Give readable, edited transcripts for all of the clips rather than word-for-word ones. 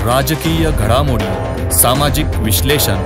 राजकीय घडामोडी, सामाजिक विश्लेषण,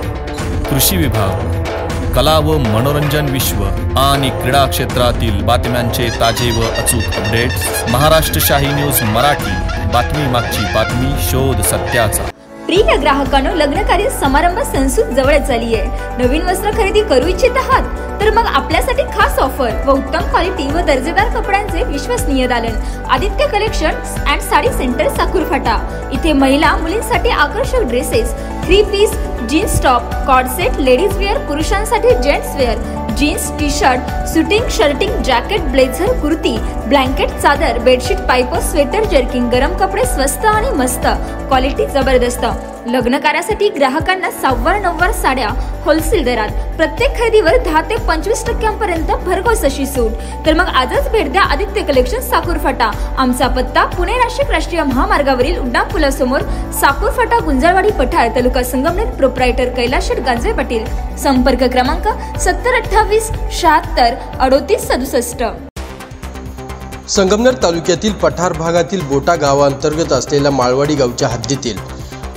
कृषी विभाग, कला व मनोरंजन विश्व आणि क्रीडा क्षेत्रातील बातम्यांचे ताजे व अचूक अपडेट्स महाराष्ट्र शाही न्यूज मराठी। बातमी मागची बातमी, शोध सत्याचा। प्रिय ग्राहकांनो, लग्न कार्य समारंभ संसूत जवळच आली आहे। नवीन वस्त्र खरेदी करू इच्छित आहात तर मग आपल्यासाठी खास ऑफर व उत्तम क्वालिटी व दर्जेदार कपड्यांचे विश्वसनीय दालन Aditya collections and sari centre Sakur फाटा। इथे महिला मुलींसाठी आकर्षक dresses, 3 piece, jeans top, cord set, ladies wear, पुरुषांसाठी gents wear, jeans, T shirt, suiting, shirting, jacket, blazer, kurti, blanket, चादर, बेडशीट, पाइप, स्वेटर, जर्किंग, गरम कपडे स्वस्त आणि मस्त, क्वालिटी जबरदस्त। लग्न कार्यासाठी ग्राहकांना 9 साड्या होलसेल दरात, प्रत्येक खरेदीवर 10 ते 25% पर्यंत भरघोस अशी सूट। तर मग आजच भेट द्या आदित्य कलेक्शन साकूर फाटा। आमचा पत्ता पुणे नाशिक राष्ट्रीय महामार्गावरील उड्डाण पुलासमोर, साकूर फाटा, गुंजारवाडी पठार, तालुका संगमनेर। प्रोप्रायटर कैलाश शेठ गांजे पाटील। संपर्क क्रमांक 7028 76 38 67। संगमनेर तालुक्यातील पठार भागातील बोटा गावांतर्गत असलेल्या माळवाडी गावच्या हद्दीतील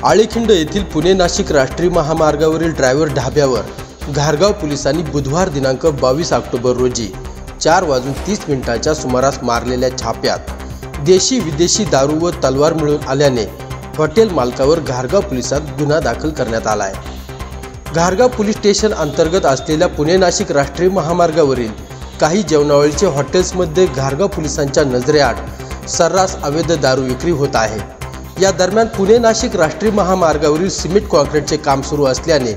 आळेखिंड येथील पुणे नाशिक राष्ट्रीय महामार्गावरील ड्रायव्हर ढाब्यावर घारगाव पोलिसांनी बुधवार दिनांक 22 ऑक्टोबर रोजी 4:30 सुमारास मारलेल्या छाप्यात देशी विदेशी दारू व तलवार मिळून आल्याने हॉटेल मालकावर घारगाव पोलिसात गुन्हा दाखल करण्यात आला आहे। घारगाव पोलीस स्टेशन अंतर्गत असलेल्या पुणे नाशिक राष्ट्रीय महामार्गावरील काही जेवणावळीचे हॉटेल्समध्ये घारगाव पोलिसांच्या नजरेआड सर्रास अवैध दारू विक्री होत आहे। या दरम्यान पुणे नाशिक राष्ट्रीय महामार्गावरील सिमेंट कॉन्क्रीटचे काम सुरू असल्याने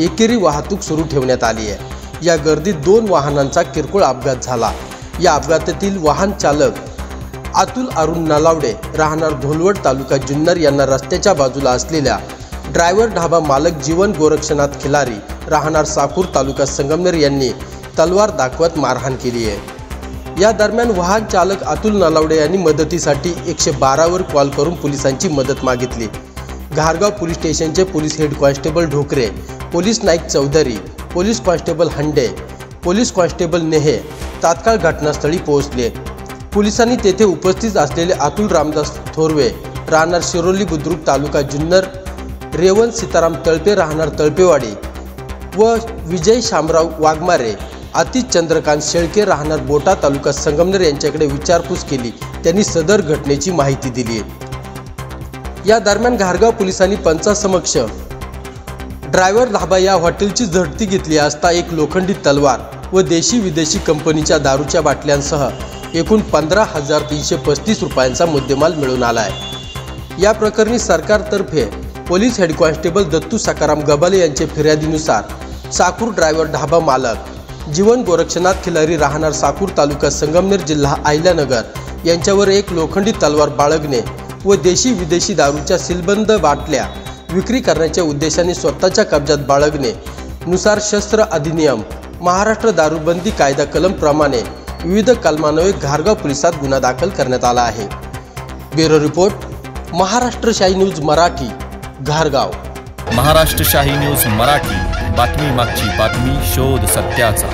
एकेरी वाहतूक सुरू ठेवण्यात आली आहे। या गर्दीत 2 वाहनांचा किरकोळ अपघात झाला। या अपघातातील वाहन चालक अतुल अरुण नलावडे राहणार धोलवड तालुका जुन्नर यांना रस्त्याच्या बाजूला असलेल्या ड्रायव्हर ढाबा मालक जीवन गोरक्षनाथ खिलारी राहणार साकूर तालुका संगमनेर यांनी तलवार दाखवत मारहाण केली आहे। या दरम्यान वाहन चालक अतुल नलावडे यांनी मदतीसाठी 112 वर कॉल करून पोलिसांची मदत मागितली। घारगाव पोलीस स्टेशनचे police head constable Dhokare, police Naik Chaudhari, police constable Hande, police constable Nehe तात्काळ घटनास्थळी पोहोचले। पोलिसांनी तेथे उपस्थित असलेले अतुल रामदास थोरवे राहणार शिरोली बुद्रुक तालुका जुन्नर, रेवंत सीताराम तळपे राहणार तळपेवाडी व विजय शामराव वाघमारे, आतिश चंद्रकांत शेळके राहणार बोटा तालुका संगमनेर यांच्याकडे विचारपूस केली। त्यांनी सदर घटनेची माहिती दिली आहे। या दरम्यान घारगाव पोलिसांनी पंचासमक्ष ड्रायव्हर ढाबा या हॉटेलची झडती घेतली असता एक लोखंडी तलवार व देशी विदेशी कंपनीच्या दारूच्या बाटल्यांसह एकूण 15,335 रुपयांचा मुद्देमाल मिळून आला आहे। या प्रकरणी सरकारतर्फे police head constable Dattu Sakaram Gabale यांच्या फिर्यादीनुसार साकूर ड्रायव्हर ढाबा मालक जीवन गोरक्षनाथ खिलारी राहणार साकूर तालुका संगमनेर जिल्हा अहिल्यानगर यांच्यावर एक लोखंडी तलवार बाळगणे व देशी विदेशी दारूच्या सीलबंद बाटल्या विक्री करण्याच्या उद्देशाने स्वतःच्या कब्जात बाळगणे नुसार शस्त्र अधिनियम, महाराष्ट्र दारूबंदी कायदा कलम प्रमाणे विविध कलमान्वये घारगाव पोलिसात गुन्हा दाखल करण्यात आला आहे। ब्युरो रिपोर्ट, महाराष्ट्र शाही न्यूज मराठी, घारगाव। महाराष्ट्र शाही न्यूज मराठी, बातमी मागची बातमी, शोध सत्याचा।